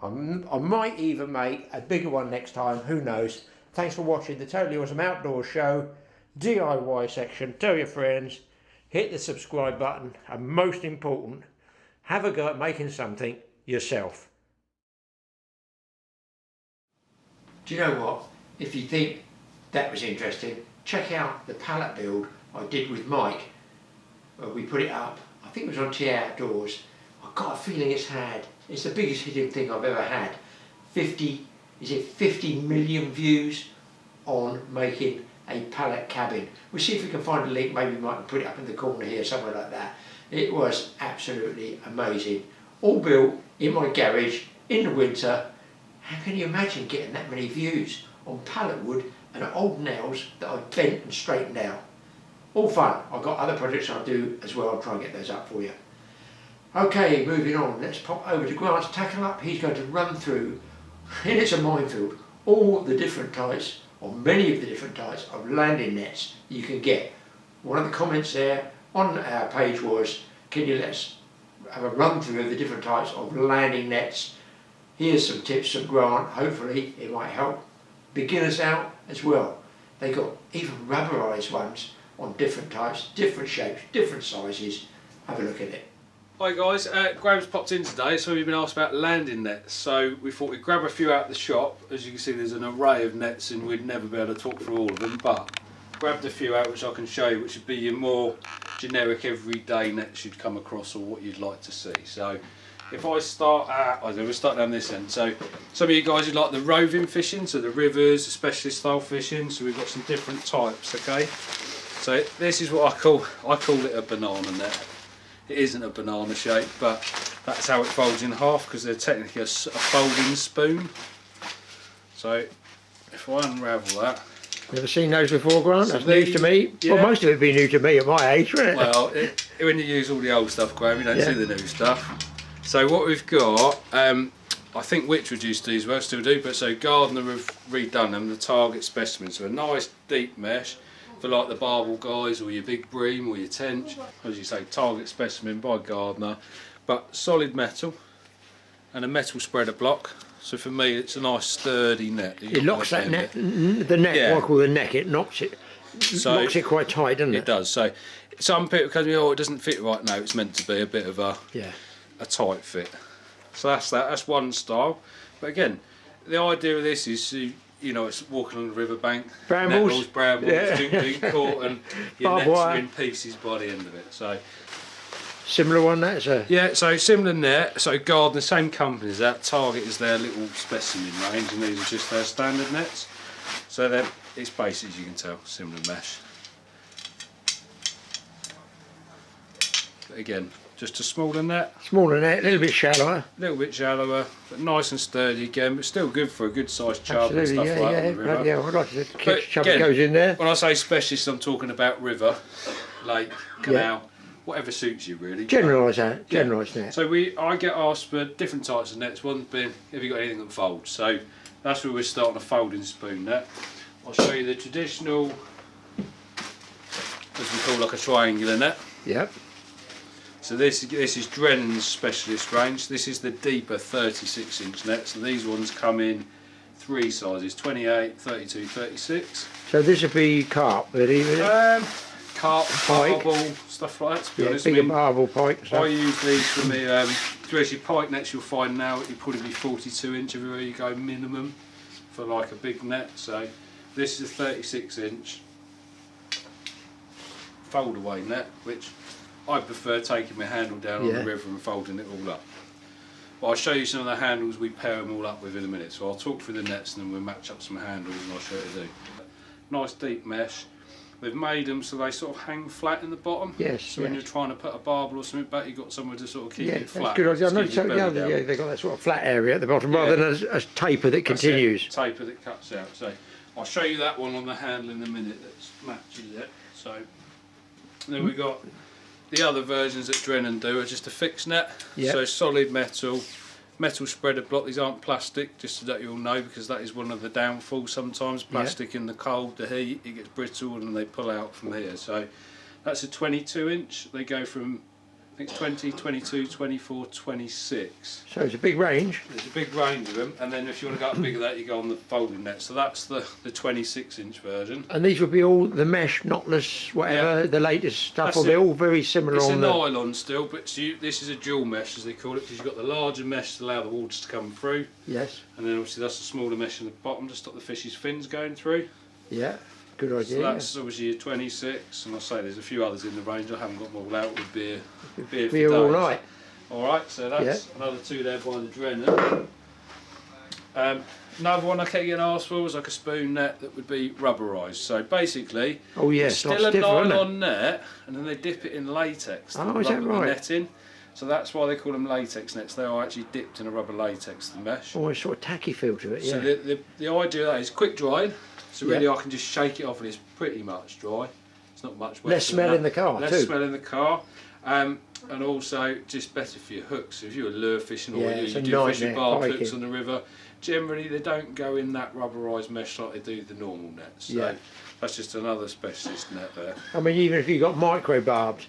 I might even make a bigger one next time, who knows. Thanks for watching the Totally Awesome Outdoors Show, DIY section. Tell your friends, hit the subscribe button, and most important, have a go at making something yourself. Do you know what? if you think that was interesting, check out the pallet build I did with Mike. We put it up, I think it was on TA Outdoors. I've got a feeling it's the biggest hidden thing I've ever had. 50 million views on making a pallet cabin. We'll see if we can find a link, maybe we might put it up in the corner here, somewhere like that. It was absolutely amazing. All built in my garage in the winter. How can you imagine getting that many views on pallet wood and old nails that I've bent and straightened out? All fun. I've got other projects I'll do as well. I'll try and get those up for you. Okay, moving on. Let's pop over to Grant's Tackle Up. He's going to run through, and it's a minefield, all the different types, or many of the different types of landing nets you can get. One of the comments there on our page was, can you let us have a run through of the different types of landing nets? Here's some tips from Grant. Hopefully it might help beginners out as well. They got even rubberized ones on different types, different shapes, different sizes. Have a look at it. Hi guys, Graham's popped in today, so we've been asked about landing nets. So we thought we'd grab a few out of the shop. As you can see, there's an array of nets and we'd never be able to talk through all of them, but grabbed a few out which I can show you, which would be your more generic everyday nets you'd come across or what you'd like to see. So if I start at, we'll start down this end. So some of you guys would like the roving fishing, so the rivers, the specialist style fishing. So we've got some different types, okay? So this is what I call it a banana net. It isn't a banana shape, but that's how it folds in half because they're technically a folding spoon. So if I unravel that. Never seen those before, Grant? That's So news to me. yeah. Well, most of it would be new to me at my age, wouldn't it? Well, when you use all the old stuff, Graham, you don't see the new stuff. So what we've got, I think Whitchwood used to do as well, still do, but so Gardner have redone them, the target specimen. So a nice deep mesh for like the barbel guys or your big bream or your tench, as you say, target specimen by Gardner, but solid metal and a metal spreader block. So for me it's a nice sturdy net. It locks that net, the neck, Yeah. what I call the neck, it knocks it, locks it quite tight, doesn't it? It does. So some people come, oh, it doesn't fit right. No, it's meant to be a bit of a tight fit. So that's one style. But again, the idea of this is you know, it's walking on the riverbank, brambles, being caught, and your nets are in pieces by the end of it. So similar one, that's a so similar net. So Gardner, same company as that. Target is their little specimen range, and these are just their standard nets. So then it's basically, as you can tell, similar mesh. But again, just a smaller net. Smaller net, a little bit shallower. A little bit shallower, but nice and sturdy again, but still good for a good sized chub and stuff like that on the river. Yeah, I'd like to catch chub again, that goes in there. When I say specialist, I'm talking about river, lake, canal, whatever suits you really. Generalise that, generalise net. So I get asked for different types of nets. One being, have you got anything that folds? So that's where we're starting a folding spoon net. I'll show you the traditional, as we call like a triangular net. Yep. So this is Drennan's specialist range. This is the deeper 36-inch net. So these ones come in three sizes: 28, 32, 36. So this would be carp, would it? Carp, barbel, stuff like that. To be honest, bigger barbel, pike. I use these for me. Especially pike nets, you'll find now it'll probably be 42-inch everywhere you go minimum for like a big net. So this is a 36-inch fold away net, which I prefer taking my handle down on the river and folding it all up. But I'll show you some of the handles we pair them all up with in a minute. So I'll talk through the nets and then we'll match up some handles and I'll show you what to do. Nice deep mesh. We've made them so they sort of hang flat in the bottom. Yes. So when you're trying to put a barbel or something back, you've got somewhere to sort of keep it flat. That's good. I noticed they've got that sort of flat area at the bottom rather than a taper that continues. Taper that cuts out. So I'll show you that one on the handle in a minute that matches it. So then we've got the other versions that Drennan do are just a fixed net, so solid metal spreader block. These aren't plastic, just so that you'll know, because that is one of the downfalls sometimes. Plastic in the cold, the heat, it gets brittle and they pull out from here. So that's a 22-inch. They go from I think it's 20, 22, 24, 26. So it's a big range. There's a big range of them, and then if you want to go up bigger than that, you go on the folding net. So that's the 26-inch version. And these would be all the mesh, knotless, whatever, the latest stuff, That's or they're it. all very similar It's a on the... nylon still, but this is a dual mesh, as they call it, because you've got the larger mesh to allow the water to come through, Yes, and then obviously that's the smaller mesh in the bottom to stop the fish's fins going through. yeah, good idea. So that's obviously a 26, and I'll say there's a few others in the range. I haven't got them all out with beer for Be all days. right. Alright, so that's another two there by the Drennan. Another one I kept getting asked for was like a spoon net that would be rubberised. So basically, Oh it's yes, still a nylon net, and then they dip it in latex to Oh, is that rubber the right? net in. So that's why they call them latex nets. They are actually dipped in a rubber latex, the mesh. Almost sort of tacky feel to it, yeah. So the idea of that is quick drying. So really I can just shake it off and it's pretty much dry. It's not much wetter Less than smell that. in the car Less too. smell in the car. And also just better for your hooks. If you're lure fishing or Yeah, you it's a do fishing nightmare, barb hiking. hooks on the river, generally they don't go in that rubberised mesh like they do the normal nets. So that's just another specialist net there. I mean, even if you've got micro barbs,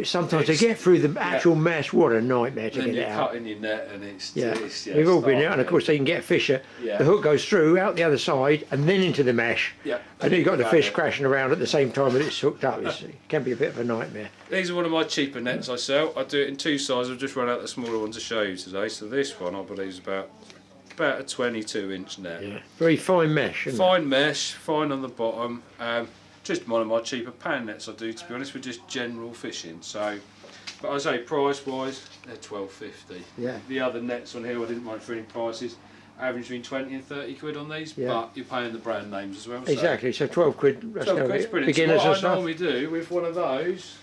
sometimes to get through the actual mesh, what a nightmare to Then get you're it out. cutting your net and it's We've all been there, and of course they can get a fisher. Yeah. The hook goes through, out the other side, and then into the mesh. Yeah. And then you've got the fish crashing around at the same time that it's hooked up. It can be a bit of a nightmare. These are one of my cheaper nets I sell. I do it in two sizes. I've just run out the smaller one to show you today. So this one I believe is about a 22-inch net. Yeah. Very fine mesh. Isn't Fine mesh, fine on the bottom. Just one of my cheaper pan nets I do, to be honest, with just general fishing. So, but I say price-wise, they're $12.50. Yeah. The other nets on here, I didn't mind for any prices. Average between 20 and 30 quid on these, but you're paying the brand names as well. it? Exactly. So 12 quid. That's 12 no quid's brilliant. beginners So and what I stuff. normally do with one of those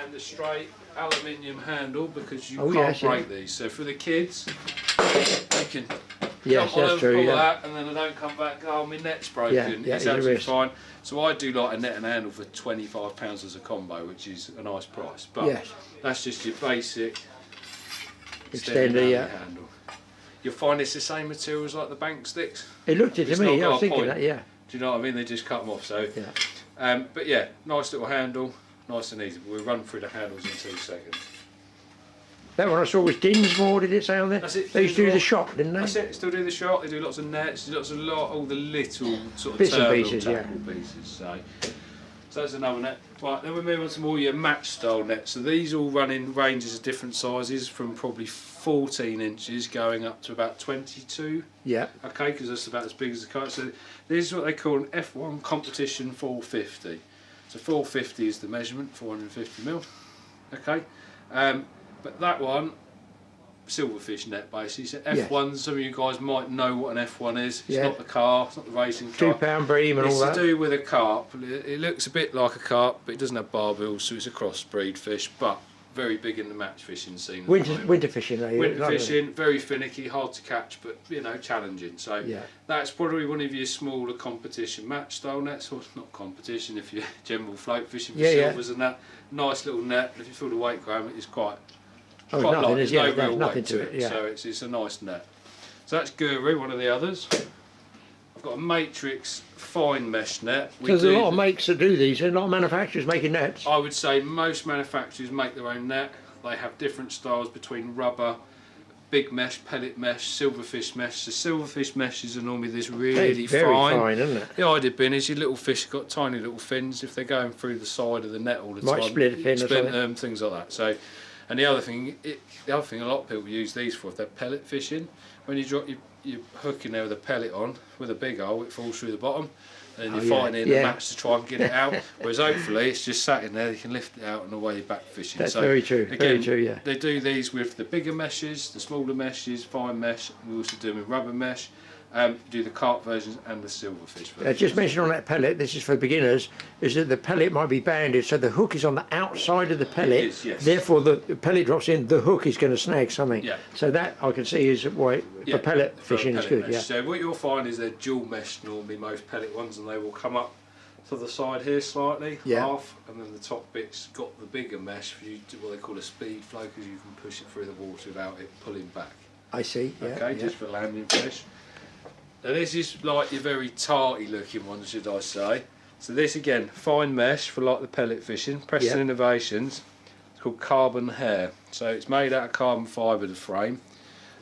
and the straight aluminium handle, because you can't yes, break these. So for the kids, they can Yes, jump on that's them, true. pull Yeah. that, and then they don't come back. Oh, my net's broken. Yeah, It's it's a absolutely risk. fine. So I do like a net and handle for £25 as a combo, which is a nice price. But that's just your basic Extender, yeah. handle. You'll find it's the same materials like the bank sticks. It looked it to It's me. not I was got a thinking point. that. Yeah. Do you know what I mean? They just cut them off. So, Yeah. but yeah, nice little handle, nice and easy. We'll run through the handles in 2 seconds. That one I saw was Dinsmore. Did it say on there? That's it, They used to do the Dinsmore. shop, didn't they? That's it. Still do the shot. They do lots of nets. Lots of all the little sort of Bits and terminal pieces, yeah. tackle pieces. So that's another net. Right, then we move on to more your match style nets. So these all run in ranges of different sizes, from probably 14 inches going up to about 22. Yeah. Okay, because that's about as big as the kite. So this is what they call an F1 competition 450. So 450 is the measurement, 450mm. Okay, but that one, silverfish net basically. So F1, some of you guys might know what an F1 is. It's not the car, it's not the racing car. £2 bream and It's all that. to do with a carp. It looks a bit like a carp, but it doesn't have barbels, so it's a crossbreed fish, but very big in the match fishing scene. Winter fishing, though. Winter fishing, very finicky, hard to catch, but you know, challenging. So that's probably one of your smaller competition match style nets, or not competition if you're general float fishing for silvers and that. Nice little net. If you feel the weight, Graeme, it is quite nothing, light. there's There's no real nothing weight to it. Yeah. so it's a nice net. So that's Guru, one of the others. I've got a Matrix fine mesh net. So there's a lot of makes that do these, and a lot of manufacturers making nets. I would say most manufacturers make their own net. They have different styles between rubber, big mesh, pellet mesh, silverfish mesh. So silverfish meshes are normally this really very fine, isn't it? The idea being is your little fish have got tiny little fins. If they're going through the side of the net all the Might time, split a fin or something. them, things like that. So, and the other thing a lot of people use these for, if they're pellet fishing, when you drop your hook in there with a pellet on, with a big hole, it falls through the bottom. And you're fighting in a match to try and get it out. Whereas hopefully it's just sat in there, you can lift it out and away you're back fishing. That's so very true. Again, very true. Yeah. they do these with the bigger meshes, the smaller meshes, fine mesh. We also do them with rubber mesh. Do the carp versions and the silverfish versions. Just mentioned on that pellet, this is for beginners, is that the pellet might be banded, so the hook is on the outside of the pellet. It is, yes. Therefore, the pellet drops in, the hook is going to snag something. Yeah. So that I can see is why for pellet fishing is good. Mesh. Yeah. So what you'll find is they're dual mesh normally, most pellet ones, and they will come up to the side here slightly, half, and then the top bit's got the bigger mesh for you to what they call a speed flow, because you can push it through the water without it pulling back. I see. Yeah, Okay, just for landing fish. Now this is like your very tarty looking one, should I say. So this again, fine mesh for like the pellet fishing, Preston Innovations. called Carbon Hair. So it's made out of carbon fibre, the frame.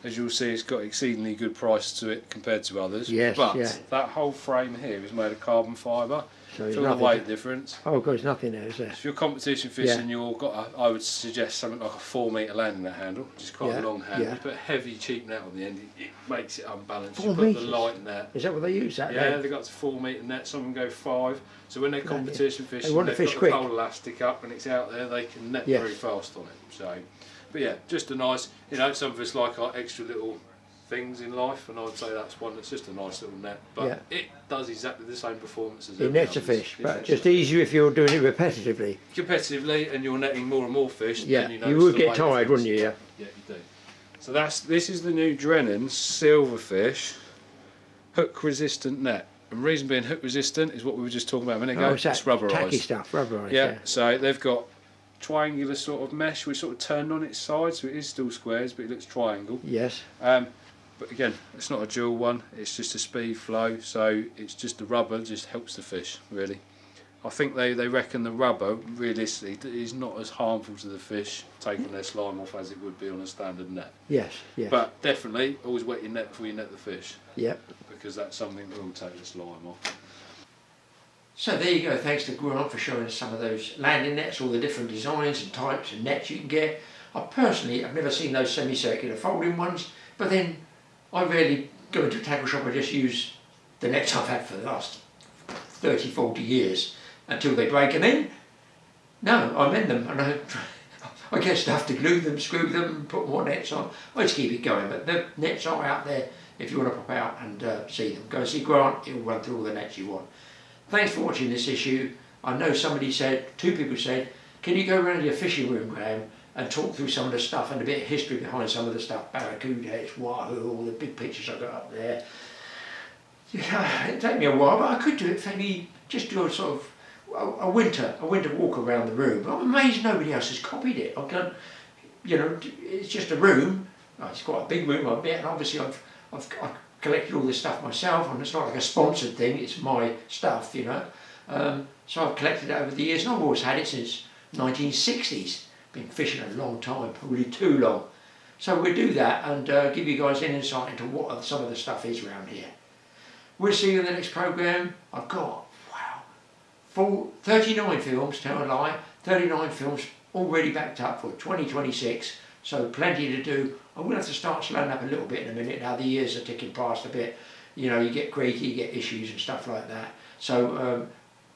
As you'll see, it's got exceedingly good price to it compared to others. Yes, but yeah. that whole frame here is made of carbon fibre. So there's Feel the nothing weight difference. Oh, God, there's nothing there, is there? If you're competition fishing, I would suggest something like a 4 metre landing net handle, which is quite a long handle. Yeah. You put a heavy cheap net on the end, it makes it unbalanced. 4 You put metres? the light net. Is that what they use? That Yeah, then? they got to 4 metre net. Some of them go 5. So when they're competition fishing, want to they've fish got quick. the pole elastic up and it's out there. They can net Yes. very fast on it. So, but yeah, just a nice. You know, some of us like our extra little things in life, and I'd say that's one that's just a nice little net, but it does exactly the same performance as It nets a fish, but just easier if you're doing it repetitively. Competitively, and you're netting more and more fish. Yeah, then you would get tired, wouldn't you? Yeah. Yeah, you do. So this is the new Drennan silverfish hook resistant net. And the reason being hook resistant is what we were just talking about a minute ago. It's rubberised. tacky stuff, rubberised. Yeah, so they've got triangular sort of mesh which sort of turned on its side, so it is still squares, but it looks triangle. Yes. But again, it's not a dual one, it's just a speed flow, so it's just the rubber just helps the fish, really. I think they reckon the rubber, realistically, is not as harmful to the fish taking their slime off as it would be on a standard net. Yes, yes. But definitely, always wet your net before you net the fish. Yep. Because that's something that will take the slime off. So there you go, thanks to Graeme for showing us some of those landing nets, all the different designs and types of nets you can get. I've never seen those semicircular folding ones, but then I rarely go into a tackle shop. I just use the nets I've had for the last 30, 40 years until they break, and then, no, I mend them, and I get stuff to glue them, screw them, put more nets on. I just keep it going, but the nets are out there if you want to pop out and see them. Go and see Grant, he'll run through all the nets you want. Thanks for watching this issue. I know somebody said, 2 people said, can you go around your fishing room, Graeme, and talk through some of the stuff and a bit of history behind some of the stuff, barracuda, wahoo, all the big pictures I got up there. Yeah, it'd take me a while, but I could do it, maybe just do a sort of a winter walk around the room. I'm amazed nobody else has copied it. I've done, you know, it's just a room. It's quite a big room, I bet, and obviously I've collected all this stuff myself, and it's not like a sponsored thing, it's my stuff, you know. So I've collected it over the years, and I've always had it since 1960s. Been fishing a long time, probably too long. So we'll do that and give you guys an insight into what some of the stuff is around here. We'll see you in the next programme. I've got, wow, 39 films, tell a lie, 39 films already backed up for 2026, so plenty to do. I'm going to have to start slowing up a little bit in a minute now. The years are ticking past a bit. You know, you get creaky, you get issues and stuff like that. So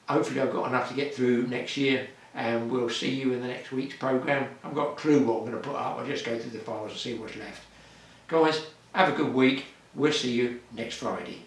hopefully I've got enough to get through next year, and we'll see you in the next week's programme. I've got a clue what I'm going to put up. I'll just go through the files and see what's left. Guys, have a good week. We'll see you next Friday.